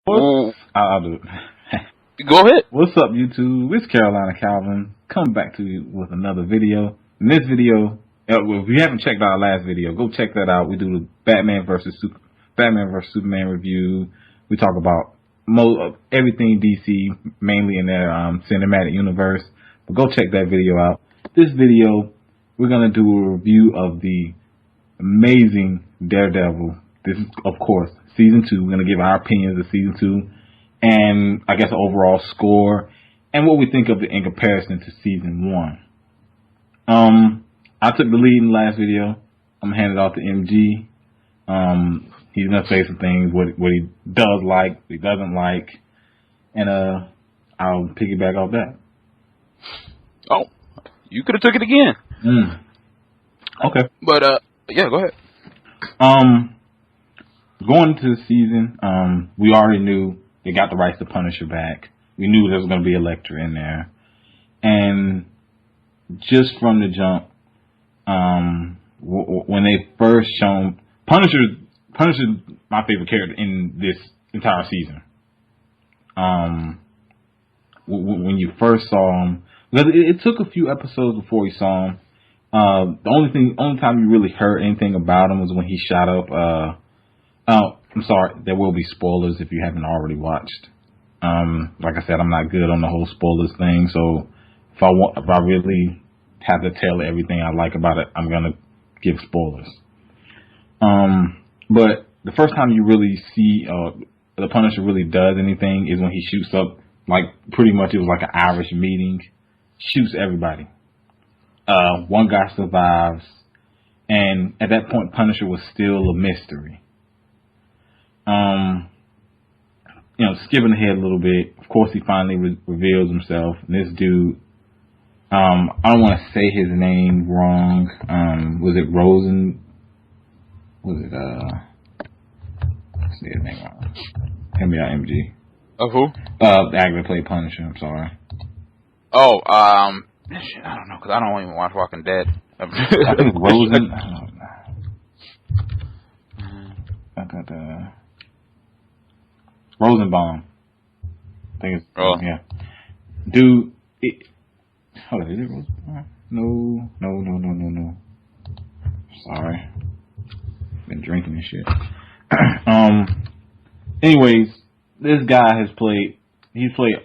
I'll do it. Go ahead. What's up, YouTube? It's Carolina Calvin. Coming back to you with another video. In this video, if you haven't checked out our last video, go check that out. We do the Batman versus Superman review. We talk about everything DC, mainly in their cinematic universe. But go check that video out. This video, we're gonna do a review of the amazing Daredevil. This is, of course, season 2. We're gonna give our opinions of season 2. And I guess overall score and what we think of it in comparison to season 1. I took the lead in the last video. I'm gonna hand it off to MG. He's gonna say some things, what he does like, what he doesn't like, and I'll piggyback off that. Oh, you could have took it again. Okay. But yeah, go ahead. Going into the season, we already knew they got the rights to Punisher back. We knew there was going to be Elektra in there. And just from the jump, when they first shown Punisher's my favorite character in this entire season. When you first saw him, because it took a few episodes before we saw him. The only time you really heard anything about him was when he shot up. I'm sorry, there will be spoilers if you haven't already watched. Like I said, I'm not good on the whole spoilers thing, so if I really have to tell everything I like about it, I'm gonna give spoilers. But the first time you really see the Punisher really does anything is when he shoots up, like pretty much it was like an Irish meeting, shoots everybody. One guy survives, and at that point, Punisher was still a mystery. Skipping ahead a little bit, of course, he finally reveals himself. And this dude, I don't want to say his name wrong. Was it Rosen? Was it, say his name wrong. Help me out, MG. Of who? The actor that played Punisher, I'm sorry. Oh, I don't know, because I don't even watch Walking Dead. I think Rosen. Rosenbaum. I think it's, yeah. Dude, hold on, is it Rosenbaum? No. Sorry. Been drinking and shit. Anyways, this guy he's played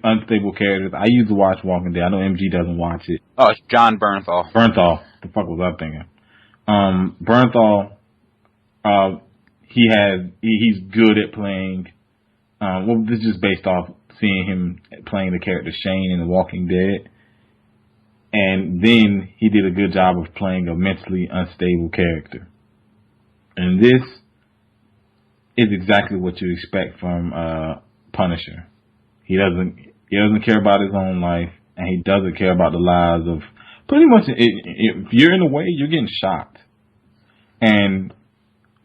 unstable characters. I used to watch Walking Dead. I know MG doesn't watch it. Oh, it's John Bernthal. The fuck was I thinking? Bernthal, he's good at playing. Well, this is just based off seeing him playing the character Shane in The Walking Dead. And then he did a good job of playing a mentally unstable character. And this is exactly what you expect from Punisher. He doesn't care about his own life, and he doesn't care about the lives of pretty much. If you're in the way, you're getting shot. And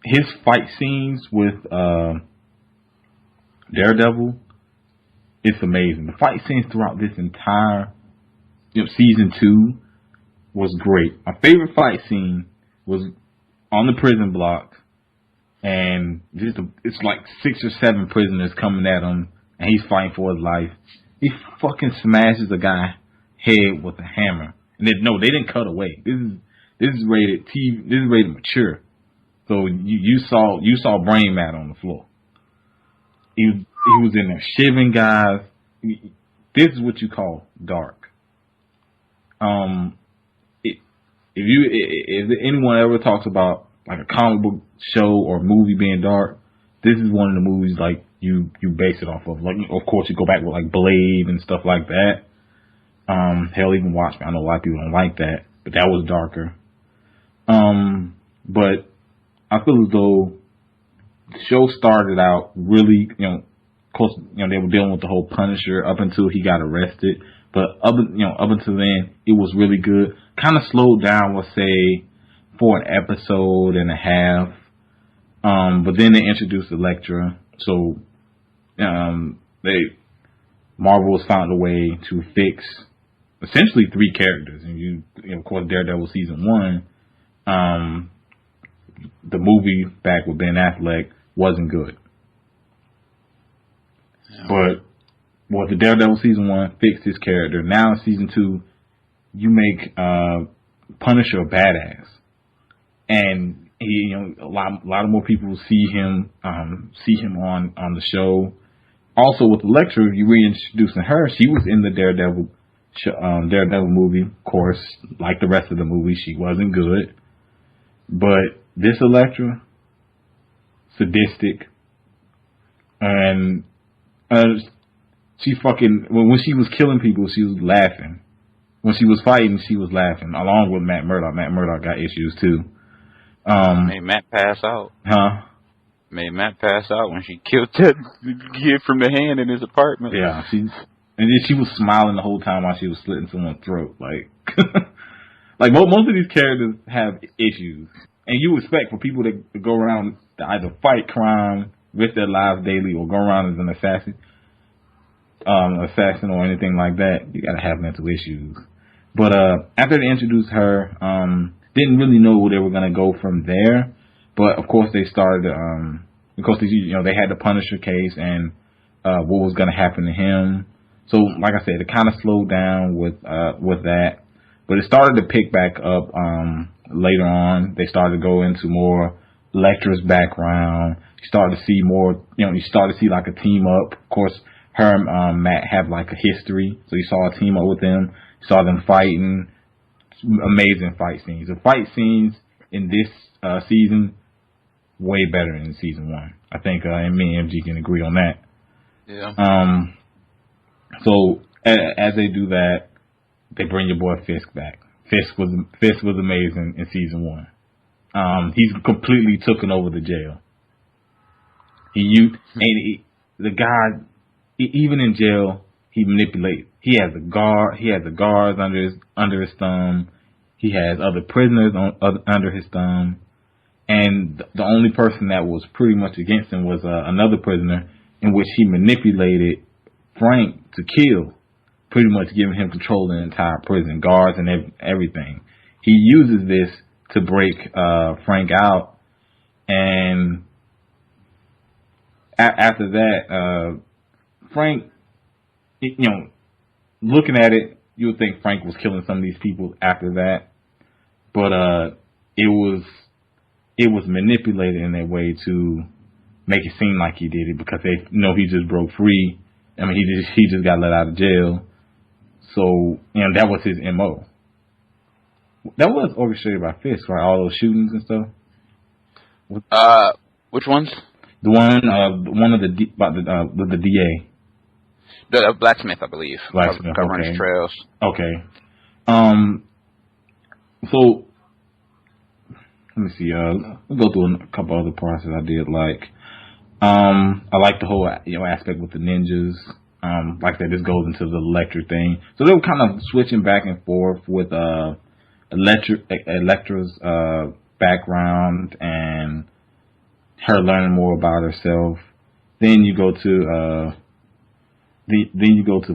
his fight scenes with Daredevil, it's amazing. The fight scenes throughout this entire season 2 was great. My favorite fight scene was on the prison block, and it's like 6 or 7 prisoners coming at him, and he's fighting for his life. He fucking smashes a guy's head with a hammer, and they didn't cut away. This is rated TV. This is rated mature. So you saw brain matter on the floor. He was in there shivving guys. This is what you call dark. If anyone ever talks about like a comic book show or movie being dark, this is one of the movies like you base it off of. Like, of course, you go back with like Blade and stuff like that. Hell, even Watchmen. I know a lot of people don't like that, but that was darker. But I feel as though the show started out really, of course, they were dealing with the whole Punisher up until he got arrested. But up until then, it was really good. Kind of slowed down, let's say, for an episode and a half. But then they introduced Elektra, so Marvel has found a way to fix essentially 3 characters. And of course, Daredevil season 1. The movie back with Ben Affleck wasn't good. But the Daredevil season 1 fixed his character. Now in season 2, you make Punisher a badass, and he, a lot of more people see him on the show. Also with Elektra, you reintroducing her. She was in the Daredevil movie. Of course, like the rest of the movie, she wasn't good. But this Elektra, sadistic, and she fucking, when she was killing people, she was laughing. When she was fighting, she was laughing, along with Matt Murdock. Matt Murdock got issues too. Made Matt pass out. Huh? Made Matt pass out when she killed that kid from the hand in his apartment. Yeah, and then she was smiling the whole time while she was slitting someone's throat. Like, like most of these characters have issues, and you expect for people to go around to either fight crime, risk their lives daily, or go around as an assassin or anything like that. You gotta have mental issues. But after they introduced her, didn't really know where they were gonna go from there. But of course they started. Because they had the Punisher case and what was gonna happen to him. So like I said, it kind of slowed down with that. But it started to pick back up later on. They started to go into more Elektra's background. You started to see more. You started to see like a team up. Of course, her and Matt have like a history, so you saw a team up with them. You saw them fighting. Amazing fight scenes. The fight scenes in this season way better than season 1. I think and me and MG can agree on that. Yeah. So as they do that, they bring your boy Fisk back. Fisk was amazing in season 1. He's completely taken over the jail. The guy, even in jail, he manipulates. He has a guard. He has the guards under his thumb. He has other prisoners under his thumb. And the only person that was pretty much against him was another prisoner, in which he manipulated Frank to kill, pretty much giving him control of the entire prison, guards and everything. He uses this to break Frank out, and after that, Frank, looking at it, you would think Frank was killing some of these people after that, but it was manipulated in a way to make it seem like he did it, because they he just broke free. I mean, he just got let out of jail. So, that was his MO. That was orchestrated by Fisk, right? All those shootings and stuff. Which ones? The one of the DA. The blacksmith, I believe. Blacksmith, covering okay. his trails. Okay. So let me see. We'll go through a couple other parts that I did like. I like the whole aspect with the ninjas. Like that, this goes into the Elektra thing. So they were kind of switching back and forth with Elektra's background and her learning more about herself. Then you go to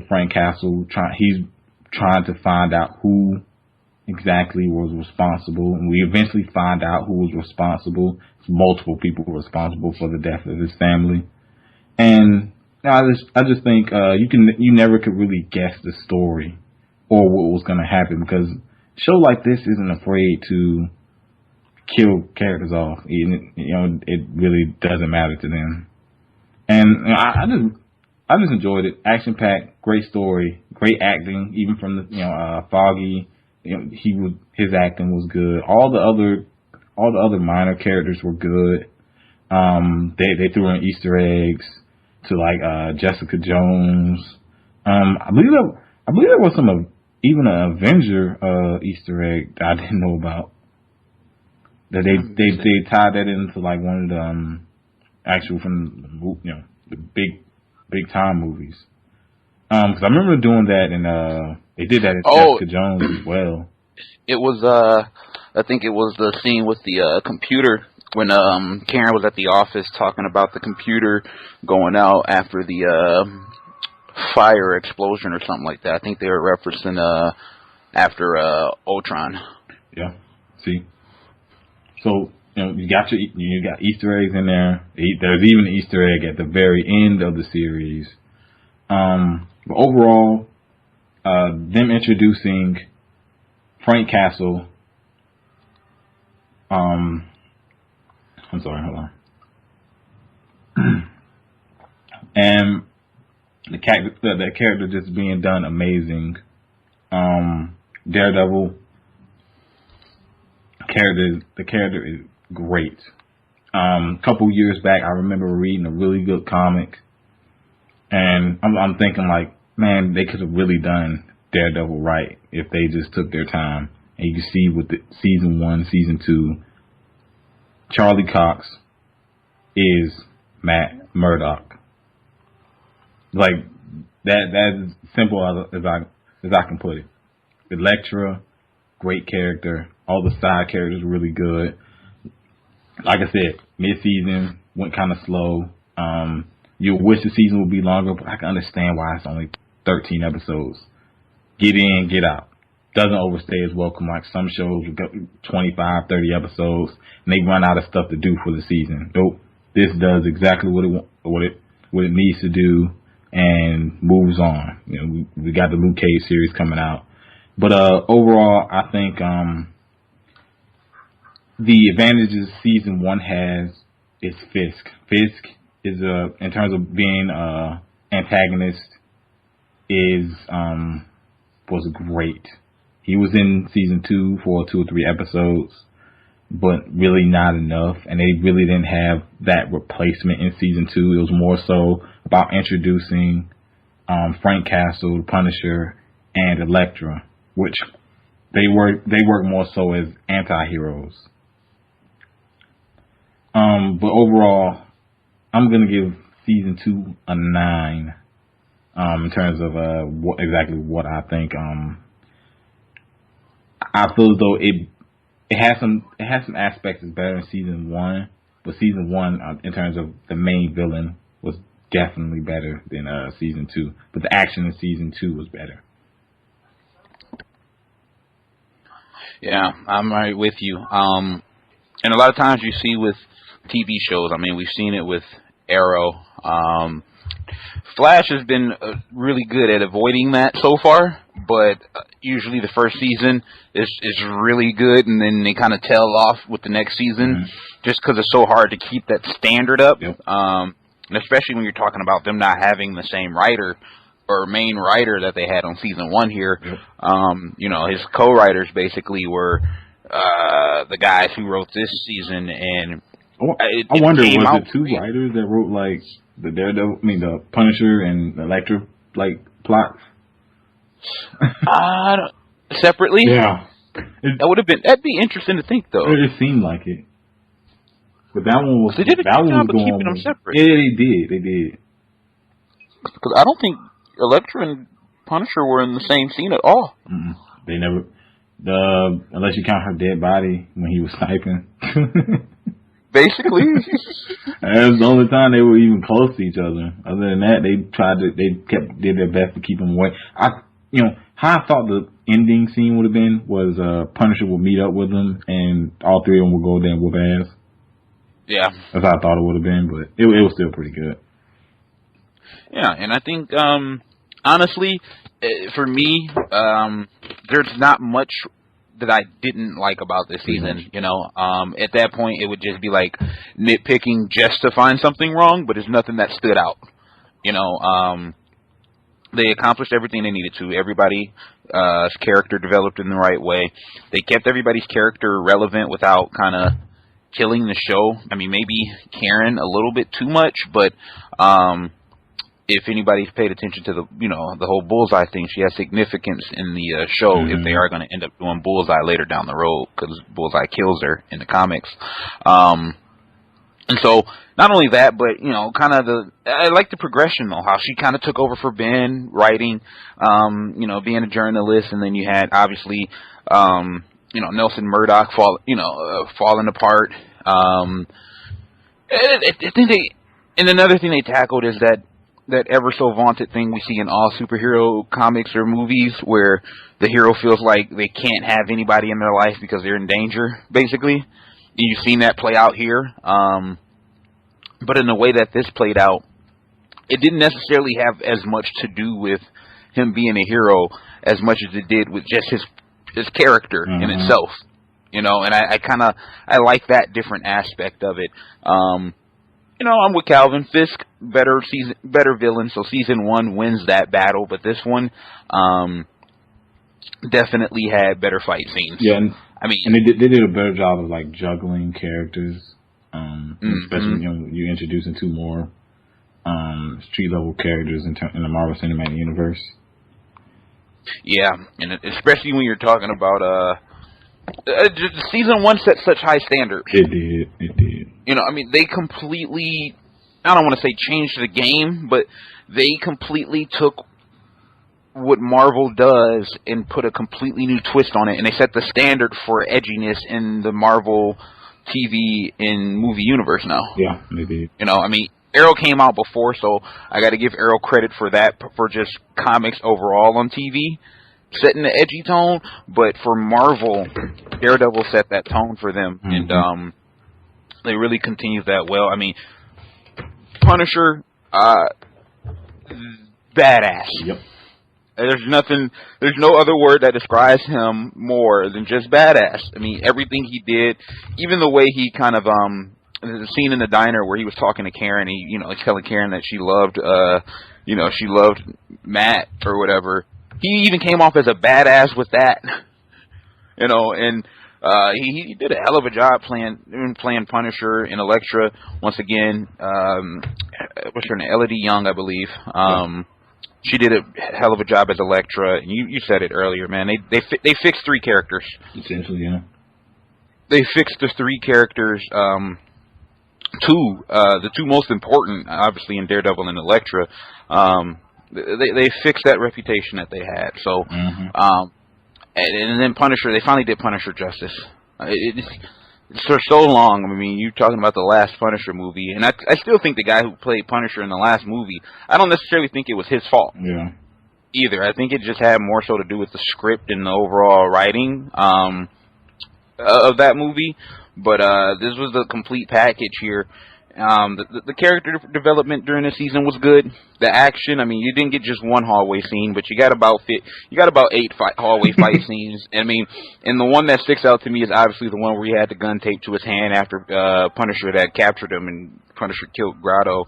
Frank Castle. He's trying to find out who exactly was responsible, and we eventually find out who was responsible. Multiple people were responsible for the death of his family, and I just think you never could really guess the story or what was going to happen, because a show like this isn't afraid to kill characters off. It really doesn't matter to them, and I just enjoyed it. Action packed, great story, great acting, even from the Foggy. His acting was good. All the other minor characters were good. They threw in Easter eggs to like Jessica Jones. I believe there was even an Avenger Easter egg that I didn't know about. That they tied that into like one of the actual from the big time movies. Because I remember doing that, and they did that at Jessica Jones as well. It was I think it was the scene with the computer when Karen was at the office talking about the computer going out after the fire explosion or something like that. I think they were referencing after Ultron. Yeah. See. So you got Easter eggs in there. There's even an Easter egg at the very end of the series But overall, them introducing Frank Castle. I'm sorry, hold on. And the character just being done amazing. Daredevil the character is great. A couple years back, I remember reading a really good comic, and I'm thinking like, man, they could have really done Daredevil right if they just took their time. And you can see with the season 1, season 2, Charlie Cox is Matt Murdock. Like that is simple as I can put it. Elektra, great character. All the side characters really good. Like I said, mid-season went kind of slow. You wish the season would be longer, but I can understand why it's only 13 episodes. Get in, get out. Doesn't overstay its welcome like some shows with 25, 30 episodes, and they run out of stuff to do for the season. Nope. This does exactly what it needs to do and moves on. You know, we got the Luke Cage series coming out. But overall, I think the advantages season 1 has is Fisk. Fisk is in terms of being antagonist was great. He was in season 2 for 2 or 3 episodes, but really not enough. And they really didn't have that replacement in season 2. It was more so about introducing Frank Castle, the Punisher, and Elektra, which they work more so as anti-heroes. But overall, I'm gonna give season 2 a 9. In terms of what I think. I feel as though it has some aspects that's better than season 1, but season 1 in terms of the main villain was definitely better than season 2. But the action in season 2 was better. Yeah, I'm right with you. And a lot of times you see with TV shows, I mean, we've seen it with Arrow. Flash has been really good at avoiding that so far, but usually the first season is really good, and then they kind of tail off with the next season, just because it's so hard to keep that standard up. Yep. And especially when you're talking about them not having the same writer or main writer that they had on season 1 here. Yep. You know, his co-writers basically were the guys who wrote this season, and I wonder, was it 2 writers that wrote like the Daredevil, the Punisher and the Elektra like plots? Separately? Yeah. That'd be interesting to think though. It seemed like it. But that one was, they did a good job of keeping them separate. Yeah, they did. Because I don't think Elektra and Punisher were in the same scene at all. Mm-mm. They never, unless you count her dead body when he was sniping. Basically. That was the only time they were even close to each other. Other than that, they did their best to keep them away. How I thought the ending scene would have been was Punisher would meet up with them and all 3 of them would go there and whoop ass. Yeah. That's how I thought it would have been, but it was still pretty good. Yeah, and I think, honestly, for me, there's not much that I didn't like about this season, you know. At that point, it would just be like nitpicking just to find something wrong, but there's nothing that stood out. You know, they accomplished everything they needed to. Everybody's character developed in the right way. They kept everybody's character relevant without kind of killing the show. I mean, maybe Karen a little bit too much, but if anybody's paid attention to the whole Bullseye thing, she has significance in the show if they are going to end up doing Bullseye later down the road, because Bullseye kills her in the comics. And so, not only that, but, I like the progression, though, how she kind of took over for Ben, writing, being a journalist, and then you had, obviously, Nelson Murdoch falling apart. I think and another thing they tackled is that ever so vaunted thing we see in all superhero comics or movies where the hero feels like they can't have anybody in their life because they're in danger, basically. You've seen that play out here. But in the way that this played out, it didn't necessarily have as much to do with him being a hero as much as it did with just his character in itself. And I like that different aspect of it. I'm with Calvin. Fisk, better villain, so season 1 wins that battle, but this one definitely had better fight scenes. Yeah, and they did a better job of like juggling characters, especially when you're introducing 2 more street level characters in the Marvel Cinematic Universe. Yeah, and especially when you're talking about season 1 set such high standards. It did. They completely, I don't want to say changed the game, but they completely took what Marvel does and put a completely new twist on it, and they set the standard for edginess in the Marvel TV and movie universe now. Yeah, they did. Arrow came out before, so I got to give Arrow credit for that, for just comics overall on TV, setting the edgy tone. But for Marvel, Daredevil set that tone for them, and they really continued that well. Punisher, badass. Yep. There's no other word that describes him more than just badass. Everything he did, even the way he kind of, there's a scene in the diner where he was talking to Karen, he's telling Karen that she loved Matt or whatever. He even came off as a badass with that, and he did a hell of a job playing Punisher and Elektra. Once again, what's her name? Elodie Young, I believe. She did a hell of a job as Elektra. And you said it earlier, man. They fixed 3 characters. Essentially, yeah. They fixed the 3 characters. The 2 most important, obviously, in Daredevil and Elektra. They fixed that reputation that they had. So, and then Punisher, they finally did Punisher justice. It's for so long. You're talking about the last Punisher movie, and I still think the guy who played Punisher in the last movie, I don't necessarily think it was his fault. Yeah. Either. I think it just had more so to do with the script and the overall writing of that movie. But this was the complete package here. The character development during the season was good. The action, you didn't get just one hallway scene, but you got about 8 hallway fight scenes. And the one that sticks out to me is obviously the one where he had the gun taped to his hand after Punisher had captured him and Punisher killed Grotto.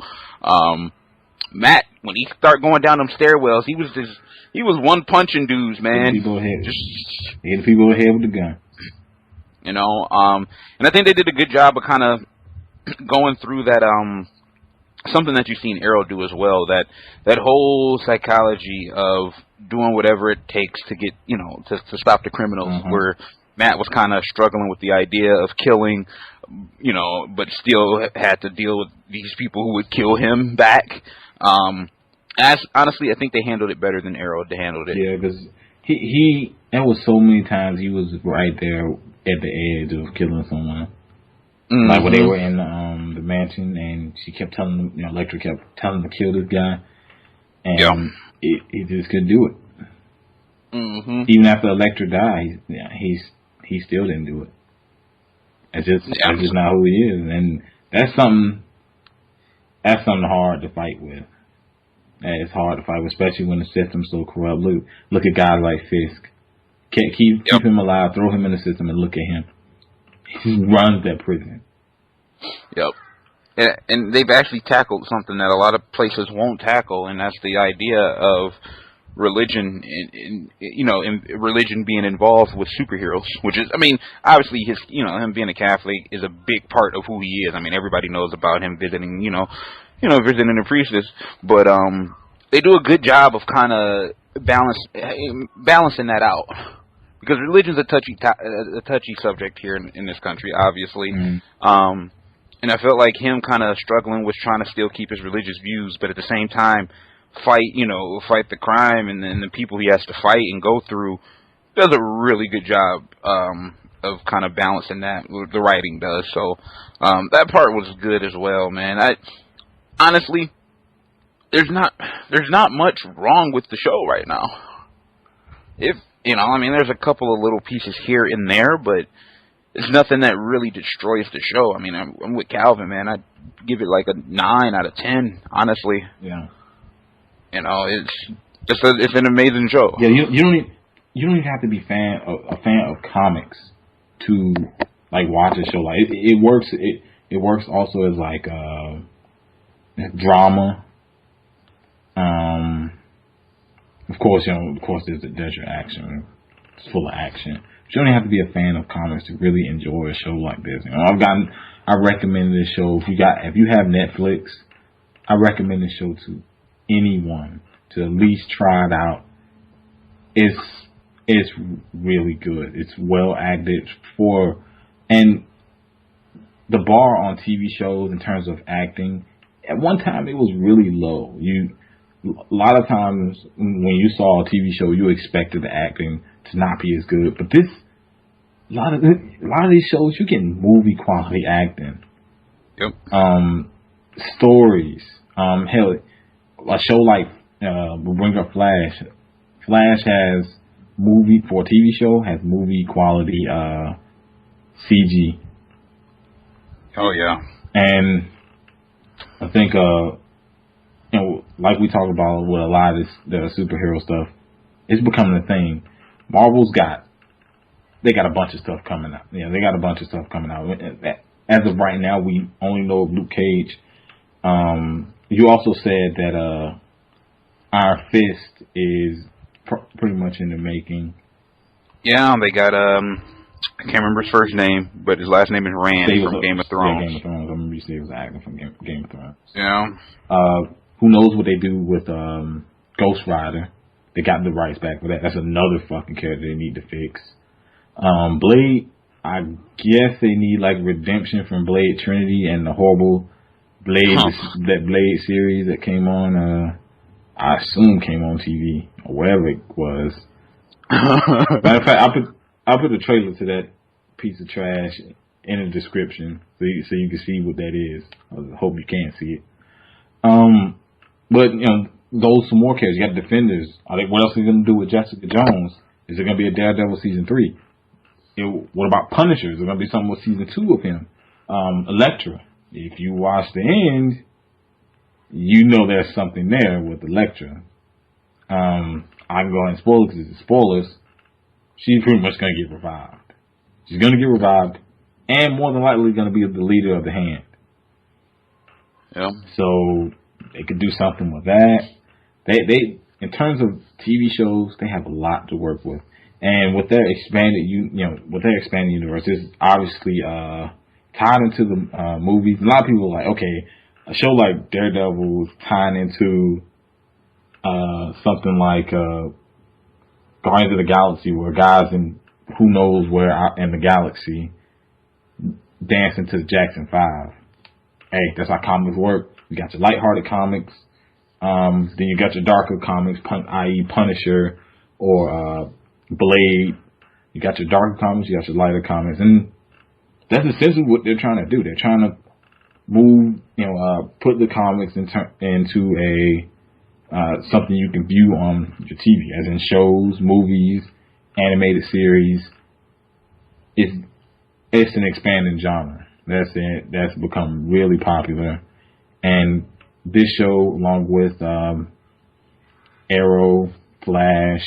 Matt, when he started going down them stairwells, he was one punching dudes, man. People ahead. Hitting people ahead with the gun. And I think they did a good job of kind of going through that, something that you've seen Arrow do as well, that whole psychology of doing whatever it takes to get, to stop the criminals, where Matt was kind of struggling with the idea of killing, but still had to deal with these people who would kill him back. Honestly, I think they handled it better than Arrow handled it. Yeah, because there was so many times he was right there at the edge of killing someone. Like when they were in the mansion, and she kept telling them, Elektra kept telling them to kill this guy, and he just couldn't do it. Even after Elektra died, he still didn't do it. That's just not who he is, and that's something hard to fight with. It's hard to fight with, especially when the system's so corrupt. Look at guys like Fisk. Can't keep him alive, throw him in the system, and look at him. He runs that prison. Yep. And they've actually tackled something that a lot of places won't tackle, and that's the idea of religion, religion being involved with superheroes. Which is, obviously him being a Catholic is a big part of who he is. Everybody knows about him visiting, visiting the priestess. But they do a good job of kind of balancing that out. Because religion's a touchy subject here in this country, obviously. And I felt like him kind of struggling with trying to still keep his religious views, but at the same time fight the crime and the people he has to fight and go through. Does a really good job of kind of balancing that. The writing does. So that part was good as well, man. Honestly, there's not much wrong with the show right now. There's a couple of little pieces here and there, but it's nothing that really destroys the show. I mean, I'm with Calvin, man. I'd give it like a 9 out of 10, honestly. Yeah. You know, it's an amazing show. Yeah, you don't even have to be a fan of comics to like watch a show. Like it works. It works also as like drama. Of course, there's your action. It's full of action. But you don't have to be a fan of comics to really enjoy a show like this. You know, I recommend this show if you have Netflix. I recommend this show to anyone to at least try it out. It's really good. It's well acted and the bar on TV shows in terms of acting. At one time, it was really low. A lot of times when you saw a TV show, you expected the acting to not be as good. But a lot of these shows, you get movie quality acting. Yep. Stories. Hell, a show like we'll bring up Flash. Flash has for a TV show has movie quality CG. Oh yeah. And I think like we talk about with a lot of the superhero stuff, it's becoming a thing. Marvel's got a bunch of stuff coming out. Yeah, they got a bunch of stuff coming out. As of right now, we only know of Luke Cage. You also said that Iron Fist is pretty much in the making. Yeah, they got I can't remember his first name, but his last name is Rand from Game of Thrones. Yeah, Game of Thrones. I remember you said he was acting from Game of Thrones. Yeah. Who knows what they do with Ghost Rider? They got the rights back for that. That's another fucking character they need to fix. Blade, I guess they need like redemption from Blade Trinity and the horrible Blade that Blade series that came on. I assume came on TV or wherever it was. Matter of fact, I'll put the trailer to that piece of trash in the description so you can see what that is. I hope you can see it. But those some more characters. You got Defenders. What else are you gonna do with Jessica Jones? Is there gonna be a Daredevil season 3? What about Punisher? Is there gonna be something with season 2 of him? Elektra. If you watch the end, you know there's something there with Elektra. I can go ahead and spoil it because it's spoilers. She's pretty much gonna get revived. She's gonna get revived, and more than likely gonna be the leader of the Hand. Yeah. So they could do something with that. They in terms of TV shows, they have a lot to work with, and with their expanded universe, it's obviously tied into the movies. A lot of people are like, okay, a show like Daredevil is tying into something like Guardians of the Galaxy, where guys in who knows where out in the galaxy dancing to the Jackson 5. Hey, that's how comics work. You got your lighthearted comics, then you got your darker comics, i.e. Punisher or Blade. You got your darker comics, you got your lighter comics, and that's essentially what they're trying to do. They're trying to move, put the comics into a something you can view on your TV, as in shows, movies, animated series. It's an expanding genre. That's it. That's become really popular, and this show, along with Arrow, Flash,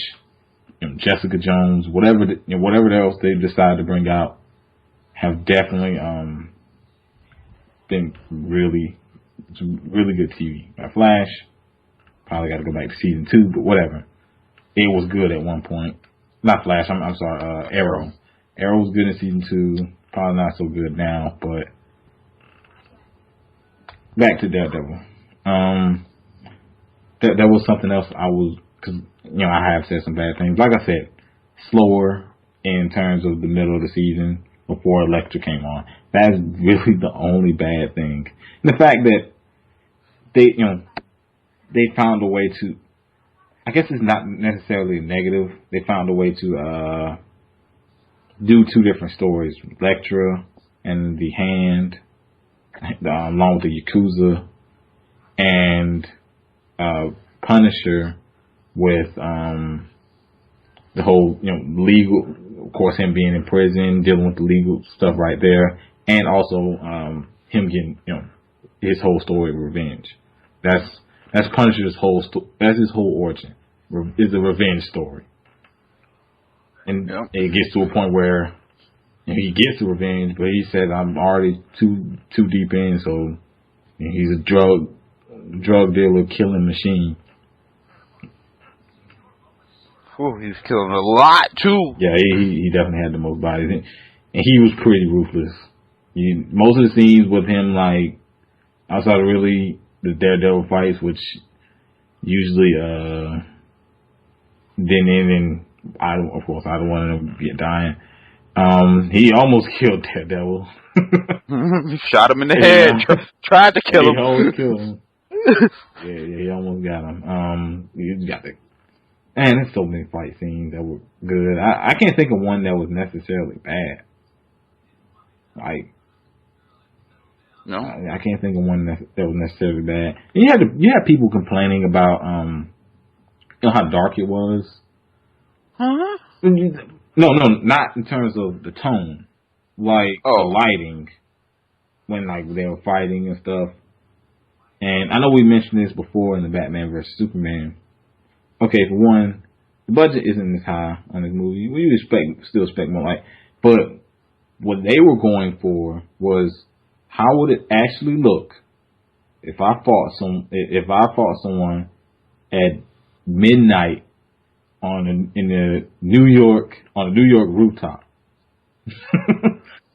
Jessica Jones, whatever else they decide to bring out, have definitely been really good TV. Flash, probably got to go back to season 2, but whatever. It was good at one point. Not Flash. I'm sorry. Arrow. Arrow was good in season 2. Probably not so good now. But back to Daredevil. That was something else because I have said some bad things. Like I said, slower in terms of the middle of the season before Elektra came on. That's really the only bad thing. And the fact that they found a way to, I guess it's not necessarily negative. They found a way to do 2 different stories: Elektra and the Hand, along with the Yakuza, and Punisher with the whole legal of course, him being in prison, dealing with the legal stuff right there, and also him getting, his whole story of revenge. That's Punisher's that's his whole origin. It's a revenge story, and it gets to a point where he gets the revenge, but he said, "I'm already too deep in." So he's a drug dealer, killing machine. Oh, he's killing a lot too. Yeah, he definitely had the most bodies, and he was pretty ruthless. Most of the scenes with him, like outside of really the Daredevil fights, which usually didn't end in of course either one of them get dying. He almost killed Daredevil. Shot him in the head. Tried to kill him. He almost killed him. Yeah, he almost got him. You got the. Man, there's so many fight scenes that were good. I can't think of one that was necessarily bad. Like, no, I can't think of one that was necessarily bad. And you had people complaining about how dark it was. Huh? No, not in terms of the tone, like the lighting when like they were fighting and stuff. And I know we mentioned this before in the Batman vs Superman. Okay, for one, the budget isn't as high on this movie. We still expect more light. But what they were going for was, how would it actually look if I fought someone at midnight on a New York rooftop?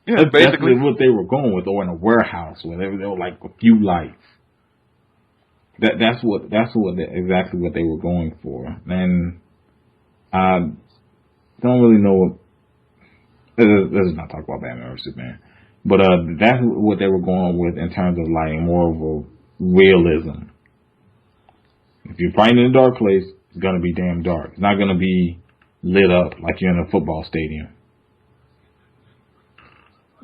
Yeah, That's basically what they were going with, or in a warehouse where there were like a few lights. That's exactly what they were going for, and I don't really know what. Let's not talk about Batman or Superman, but that's what they were going with in terms of like more of a realism. If you're fighting in a dark place, it's gonna be damn dark. It's not gonna be lit up like you're in a football stadium.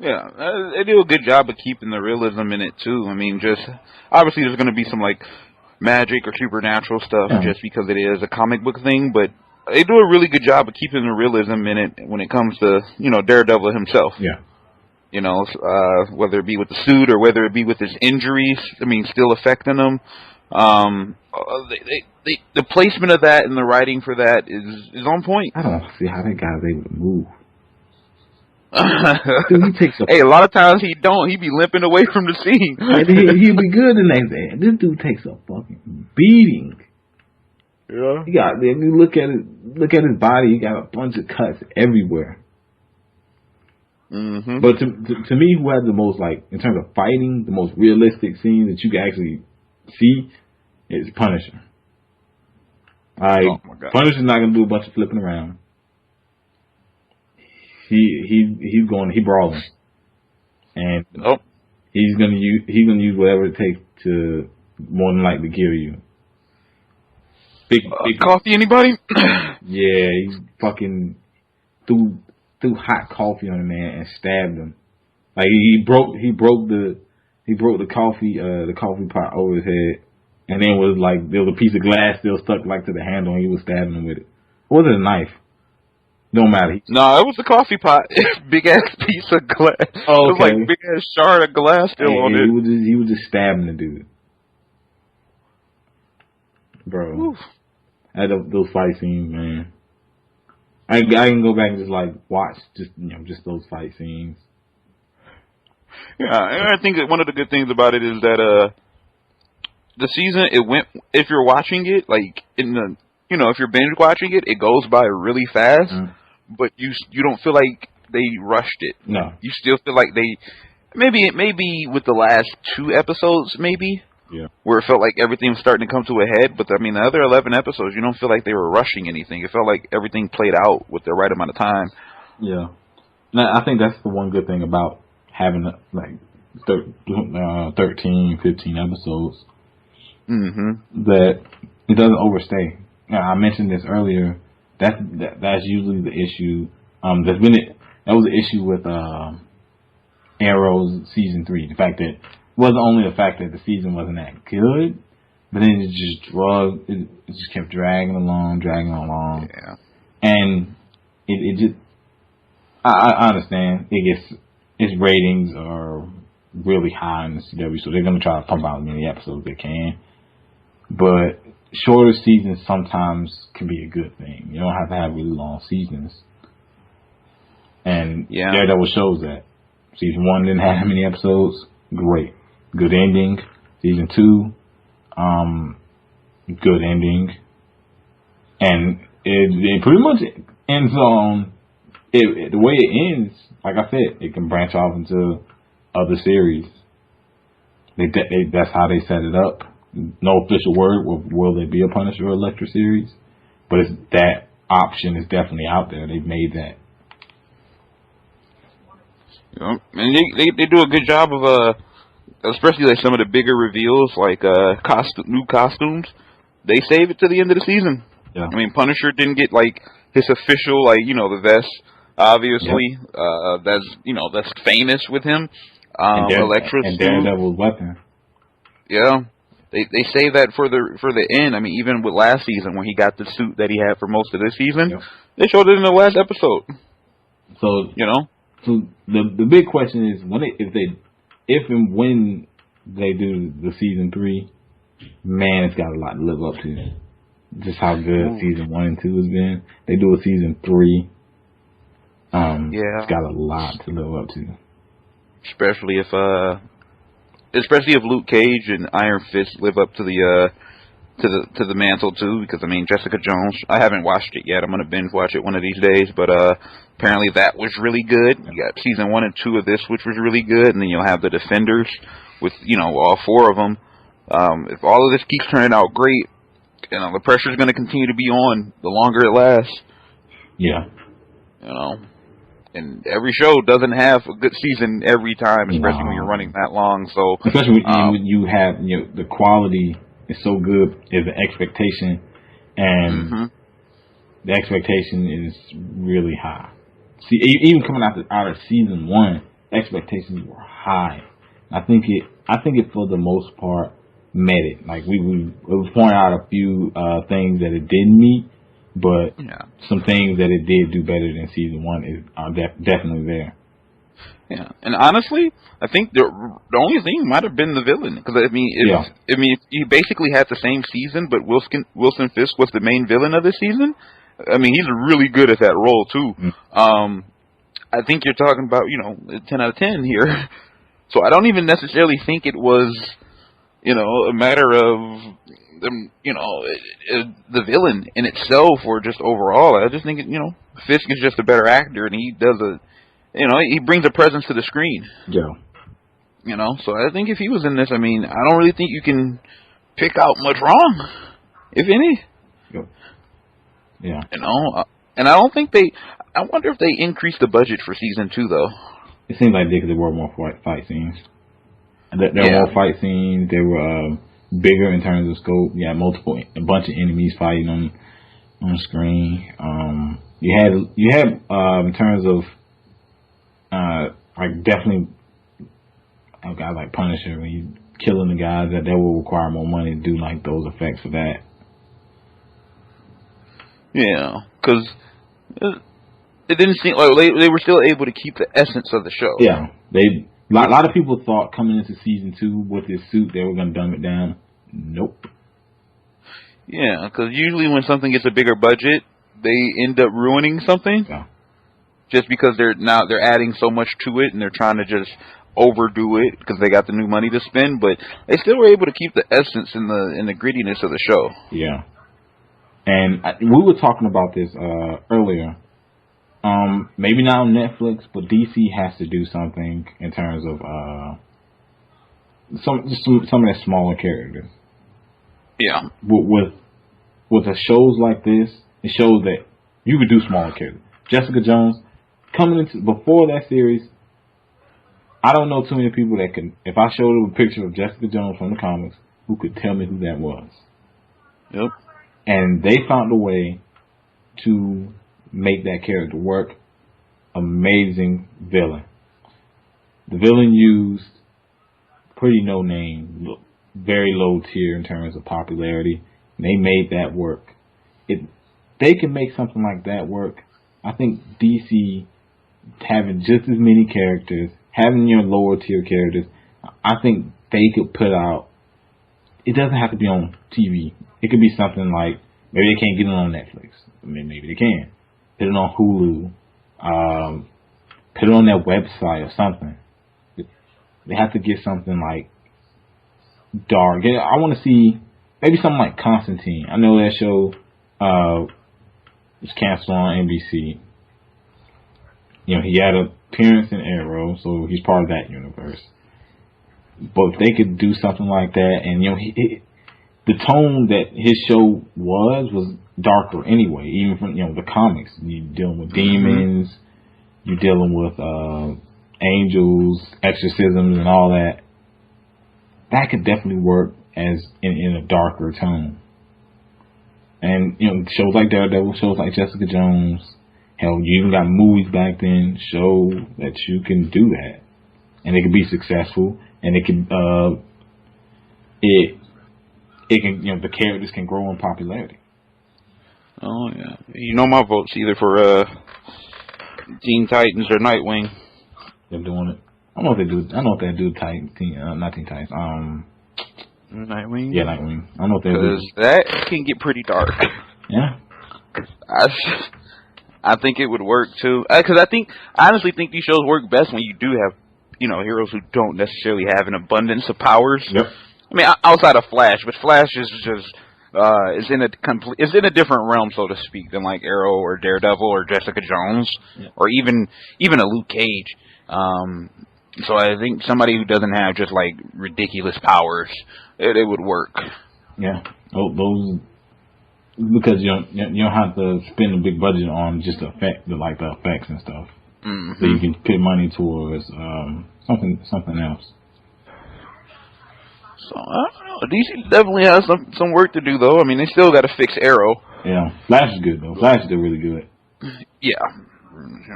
Yeah, they do a good job of keeping the realism in it too. I mean, just obviously there's going to be some like magic or supernatural stuff just because it is a comic book thing, but they do a really good job of keeping the realism in it when it comes to Daredevil himself. Yeah, whether it be with the suit or whether it be with his injuries. I mean, still affecting him. The placement of that and the writing for that is on point. I don't see how that guy's able to move. Dude, he takes a lot of times he don't. He be limping away from the scene. He'll be good the next day. This dude takes a fucking beating. Yeah. You look at his body. He got a bunch of cuts everywhere. Mm-hmm. But to me, who has the most, like, in terms of fighting, the most realistic scene that you can actually see is Punisher. Punisher's not gonna do a bunch of flipping around. He's brawling, and he's gonna use whatever it takes to more than likely kill you. Big coffee, anybody? Yeah, he fucking threw hot coffee on a man and stabbed him. Like he broke the coffee pot over his head, and then there was a piece of glass still stuck like to the handle, and he was stabbing him with it. Or was it a knife? Don't matter. No, it was the coffee pot. Big ass piece of glass. Oh, okay. It was like big ass shard of glass still on it. He was just stabbing the dude, bro. Oof. I had those fight scenes, man. I can go back and just like watch just those fight scenes. Yeah, and I think that one of the good things about it is that the season if you're watching it like in the if you're binge watching it, it goes by really fast. Mm. But you don't feel like they rushed it. No. You still feel like they maybe with the last 2 episodes where it felt like everything was starting to come to a head. But I mean the other 11 episodes, you don't feel like they were rushing anything. It felt like everything played out with the right amount of time. Yeah, now, I think that's the one good thing about having like 13, 15 episodes. Mm-hmm. That it doesn't overstay. Now, I mentioned this earlier. That's usually the issue. That was the issue with Arrow's season 3. The fact that it wasn't only the fact that the season wasn't that good, but then it just kept dragging along. Yeah. And it I understand. Its ratings are really high in the CW, so they're gonna try to pump out as many episodes they can. But shorter seasons sometimes can be a good thing. You don't have to have really long seasons. And Daredevil shows that. Season 1 didn't have many episodes. Great. Good ending. Season 2, good ending. And it pretty much ends on, the way it ends, like I said, it can branch off into other series. That's how they set it up. No official word, will there be a Punisher or Elektra series? But that option is definitely out there. They've made that. And they do a good job of especially like some of the bigger reveals, like new costumes. They save it to the end of the season. Yeah. I mean, Punisher didn't get like his official, like, the vest. Obviously, that's famous with him. Elektra's and Daredevil's weapon. Yeah, they save that for the end. I mean, even with last season when he got the suit that he had for most of this season, they showed it in the last episode. So So the big question is if and when they do the season 3, man, it's got a lot to live up to. Just how good season 1 and 2 has been. They do a season 3. It's got a lot to live up to. Especially if Luke Cage and Iron Fist live up to the mantle too, because I mean Jessica Jones, I haven't watched it yet. I'm gonna binge watch it one of these days, but apparently that was really good. You got season 1 and 2 of this, which was really good, and then you'll have the Defenders with all 4 of them. If all of this keeps turning out great, the pressure's gonna continue to be on the longer it lasts. Yeah. And every show doesn't have a good season every time, especially when you're running that long. So especially when you have the quality is so good, is the expectation, and the expectation is really high. See, even coming out of season 1, expectations were high. I think it for the most part met it. Like we point out a few things that it didn't meet. But some things that it did do better than season 1 are definitely there. Yeah, and honestly, I think the only thing might have been the villain, because I mean, if you basically had the same season, but Wilson Fisk was the main villain of the season. I mean, he's really good at that role too. I think you're talking about 10 out of 10 here. So I don't even necessarily think it was a matter of the villain in itself or just overall. I just think Fisk is just a better actor, and he does he brings a presence to the screen. Yeah. So I think if he was in this, I mean, I don't really think you can pick out much wrong, if any. Yeah. And I don't think I wonder if they increased the budget for season 2 though. It seems like there were more fight scenes. There were more fight scenes. They were bigger in terms of scope. You had a bunch of enemies fighting on the screen. You had in terms of like definitely a guy like Punisher, when you killing the guys, that will require more money to do like those effects for that. Yeah, because it didn't seem like they were still able to keep the essence of the show. Yeah, a lot of people thought coming into season 2 with his suit they were going to dumb it down. Nope. Yeah, because usually when something gets a bigger budget, they end up ruining something. Yeah. Just because they're adding so much to it and they're trying to just overdo it because they got the new money to spend, but they still were able to keep the essence and the grittiness of the show. Yeah. And we were talking about this earlier. Maybe not on Netflix, but DC has to do something in terms of some of their smaller characters. Yeah. With the shows like this, it shows that you could do smaller characters. Jessica Jones, coming into before that series, I don't know too many people that can. If I showed them a picture of Jessica Jones from the comics, who could tell me who that was. Yep. And they found a way to make that character work. Amazing villain. The villain used pretty no name, very low tier in terms of popularity. And they made that work. If they can make something like that work, I think DC having just as many characters, having your lower tier characters, I think they could put out. It doesn't have to be on TV. It could be something like maybe they can't get it on Netflix. I mean, maybe they can. Put it on Hulu. Put it on their website or something. They have to get something like dark. I want to see maybe something like Constantine. I know that show was canceled on NBC. You know, he had an appearance in Arrow, so he's part of that universe. But if they could do something like that, and you know, the tone that his show was darker anyway. Even from the comics, you're dealing with demons, you're dealing with angels, exorcisms, and all that. That could definitely work as in a darker tone. And shows like Daredevil, shows like Jessica Jones. Hell, you even got movies back then show that you can do that, and it can be successful. And it can, the characters can grow in popularity. Oh yeah, my vote's either for Teen Titans or Nightwing. They're doing it. I know if they do not Teen Titans. Nightwing. Yeah, Nightwing. I know if they do. Because that can get pretty dark. Yeah. I think it would work too. Because I honestly think these shows work best when you do have heroes who don't necessarily have an abundance of powers. Yep. I mean, outside of Flash, but Flash is just is in a different realm, so to speak, than like Arrow or Daredevil or Jessica Jones, or even a Luke Cage. So I think somebody who doesn't have just like ridiculous powers, it would work. Yeah, those because you don't have to spend a big budget on just the effects and stuff. Mm-hmm. So you can put money towards something else. So I don't know. DC definitely has some work to do, though. I mean, they still got to fix Arrow. Yeah, Flash is good though. Flash is still really good. Yeah,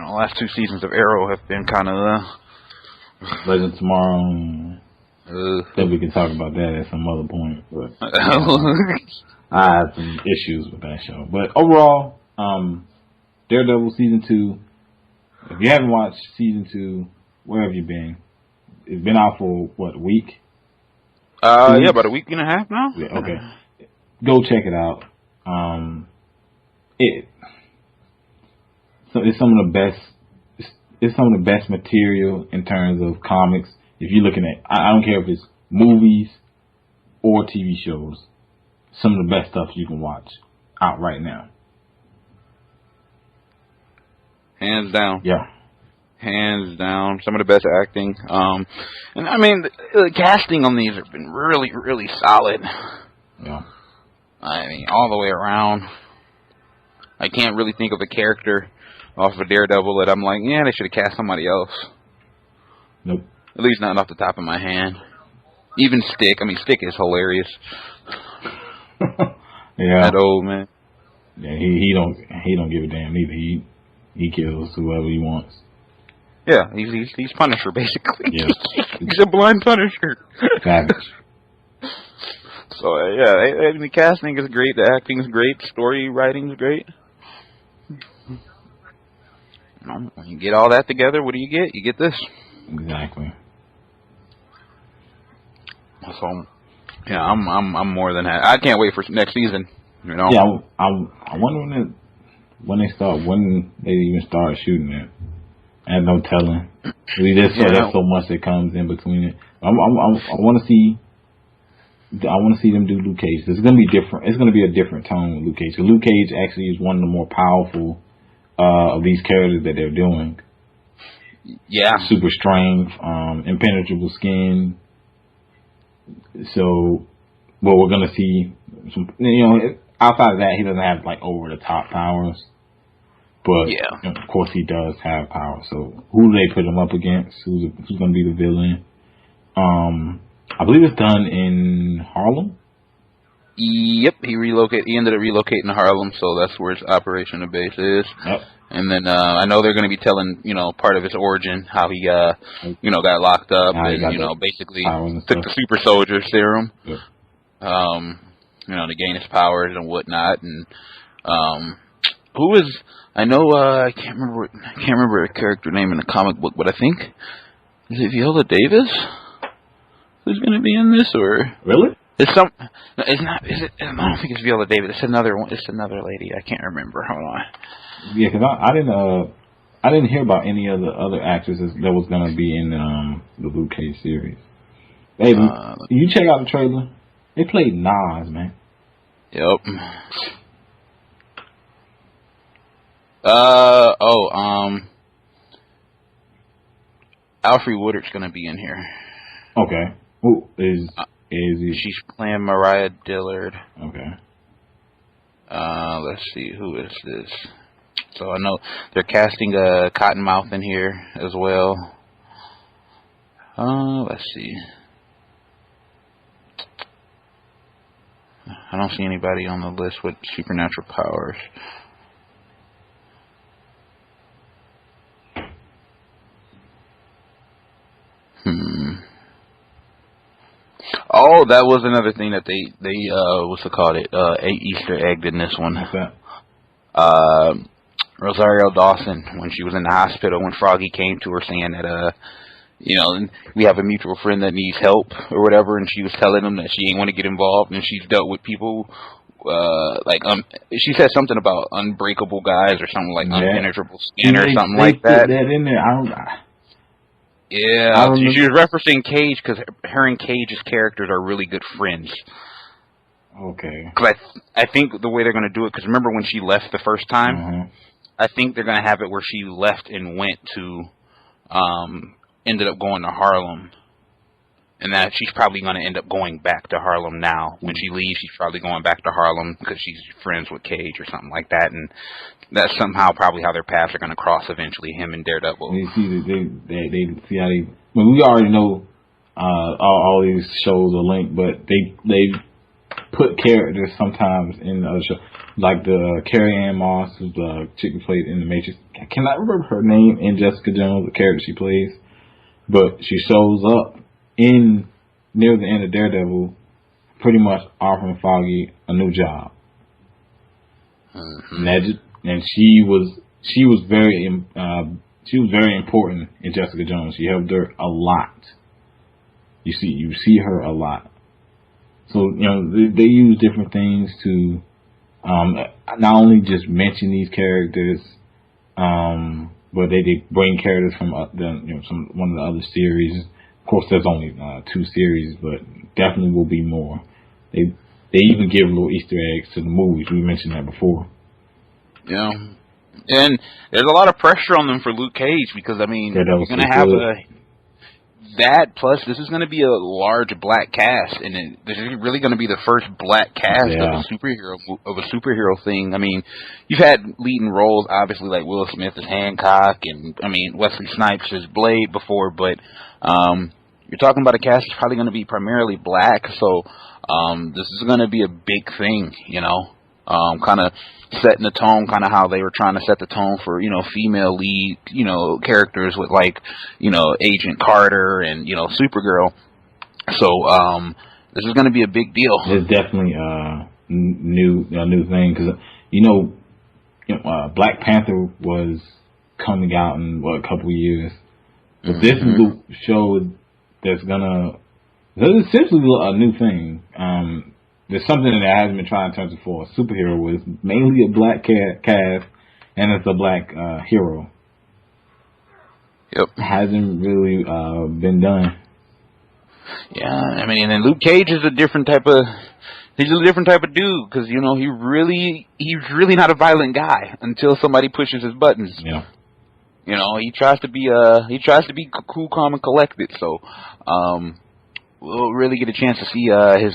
last 2 seasons of Arrow have been kind of Legend Tomorrow. Then we can talk about that at some other point. But I have some issues with that show. But overall, Daredevil season 2. If you haven't watched season 2, where have you been? It's been out for what, a week? Yeah, about a week and a half now. Yeah, okay. Go check it out. It's some of the best. It's some of the best material in terms of comics. If you're looking at, I don't care if it's movies or TV shows. Some of the best stuff you can watch out right now. Hands down. Yeah. Hands down. Some of the best acting. And I mean, the casting on these have been really, really solid. Yeah. I mean, all the way around. I can't really think of a character off of Daredevil that I'm like, yeah, they should have cast somebody else. Nope. At least not off the top of my hand. Even Stick. I mean, Stick is hilarious. Yeah. That old man. Yeah, he don't give a damn either. He kills whoever he wants. Yeah, he's Punisher basically. Yeah. He's a blind Punisher. Savage. So yeah, the casting is great, the acting is great, the story writing is great. When you get all that together, what do you get? You get this. Exactly. So yeah, I'm more than happy. I can't wait for next season. Yeah, I wonder when they even start shooting it. I have no telling. There's so much that comes in between it. I want to see. I want to see them do Luke Cage. It's going to be different. It's going to be a different tone with Luke Cage. Because Luke Cage actually is one of the more powerful of these characters that they're doing. Yeah. Super strength, impenetrable skin. So, well, we're going to see some. Outside of that, he doesn't have like over the top powers. But of course, he does have power. So, who do they put him up against? Who's going to be the villain? I believe it's done in Harlem. Yep, he ended up relocating to Harlem, so that's where his operation base is. Yep. And then I know they're going to be telling part of his origin, how he got locked up, and basically took the super soldier serum, yep. To gain his powers and whatnot. And who is I know. I can't remember. I can't remember a character name in the comic book, but I think is it Viola Davis who's going to be in this, or really? It's some. No, it's not. Is it? I don't think it's Viola Davis. It's another one. It's another lady. I can't remember. Hold on. Yeah, because I didn't hear about any of the other actresses that was going to be in the Luke Cage series. Hey, you check out the trailer. They played Nas, man. Yep. Alfre Woodard's gonna be in here. Okay. Who is he? She's playing Mariah Dillard. Okay. Let's see, who is this? So I know they're casting Cottonmouth in here as well. Let's see. I don't see anybody on the list with supernatural powers. Oh, that was another thing that they what's it called? A Easter egg in this one. What's that? Rosario Dawson, when she was in the hospital, when Froggy came to her saying that we have a mutual friend that needs help or whatever, and she was telling him that she ain't want to get involved, and she's dealt with people she said something about unbreakable guys or something like unpenetrable skin or something like that. That in there. Yeah, she was referencing Cage because her and Cage's characters are really good friends. Okay. Because I think the way they're going to do it, because remember when she left the first time, I think they're going to have it where she left and went to, ended up going to Harlem. And that she's probably going to end up going back to Harlem now. When she leaves, she's probably going back to Harlem because she's friends with Cage or something like that. And that's somehow probably how their paths are going to cross eventually, him and Daredevil. They see how they. Well, we already know all these shows are linked, but they put characters sometimes in the other show, like the Carrie Ann Moss, who's the chick who played in The Matrix. I cannot remember her name in Jessica Jones, the character she plays, but she shows up near the end of Daredevil, pretty much offering Foggy a new job. And she was very important in Jessica Jones. She helped her a lot. You see her a lot. So they use different things to not only just mention these characters, but they bring characters from one of the other series. Of course, there's only 2 series, but definitely will be more. They even give little Easter eggs to the movies. We mentioned that before. Yeah, and there's a lot of pressure on them for Luke Cage because you're going to have that. Plus, this is going to be a large black cast, and this is really going to be the first black cast of a superhero thing. I mean, you've had leading roles, obviously, like Will Smith as Hancock, and Wesley Snipes as Blade before, but you're talking about a cast that's probably going to be primarily black, so this is going to be a big thing, kind of setting the tone, kind of how they were trying to set the tone for, female lead, characters with Agent Carter and, Supergirl. So, this is going to be a big deal. It's definitely a new thing because, Black Panther was coming out in, a couple of years. But this is the show that's it's essentially a new thing. There's something that hasn't been tried in terms of for a superhero was mainly a black cast, and it's a black hero. Yep. Hasn't really been done. Yeah, and Luke Cage is a different type of dude because he's really not a violent guy until somebody pushes his buttons. Yeah. He tries to be cool, calm, and collected. So, we'll really get a chance to see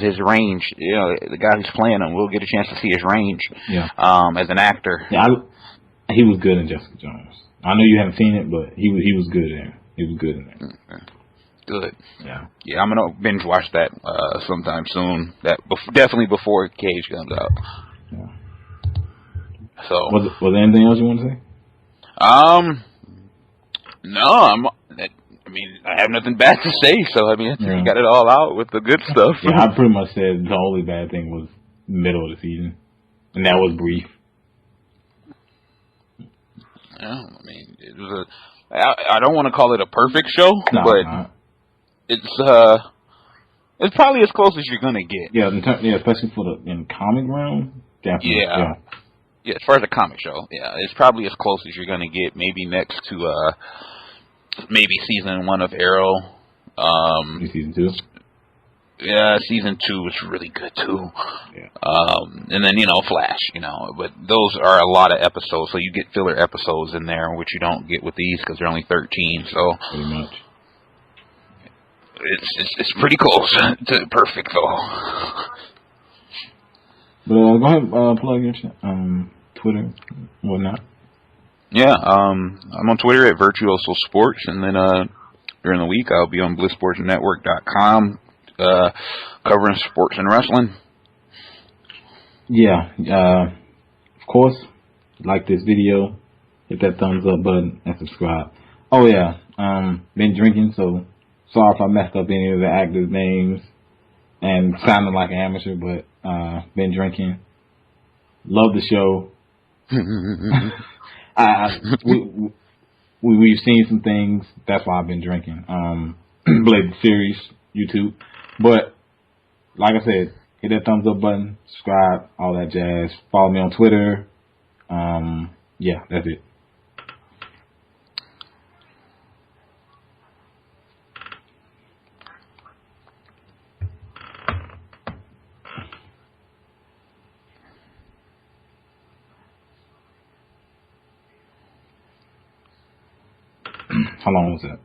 his range. The guy who's playing him, we'll get a chance to see his range. Yeah. As an actor. Yeah, he was good in Jessica Jones. I know you haven't seen it, but he was good in it. He was good in it. Okay. Good. Yeah. Yeah, I'm gonna binge watch that sometime soon. Definitely before Cage comes out. Yeah. So. Was there anything else you want to say? No, I have nothing bad to say, so I think we got it all out with the good stuff. Yeah, I pretty much said the only bad thing was middle of the season, and that was brief. Yeah, I mean, it was I don't want to call it a perfect show, No, but it's probably as close as you're gonna get. Yeah, especially for in comic realm, definitely. Yeah. Yeah, as far as a comic show, yeah, it's probably as close as you're gonna get. Maybe next to maybe season 1 of Arrow. Season 2. Yeah, season 2 was really good too. Yeah. And then Flash, but those are a lot of episodes, so you get filler episodes in there, which you don't get with these because they're only 13. So pretty much. It's pretty close to perfect though. But go ahead, plug your Twitter, whatnot. Yeah, I'm on Twitter at Virtuoso Sports, and then during the week I'll be on BlissSportsNetwork.com covering sports and wrestling. Yeah, of course, like this video, hit that thumbs up button and subscribe. Oh yeah, been drinking, so sorry if I messed up any of the actors' names and sounded like an amateur, but been drinking. Love the show. We've seen some things. That's why I've been drinking. Blade series, YouTube. But like I said, hit that thumbs up button, subscribe, all that jazz. Follow me on Twitter. Yeah, that's it. How long was that?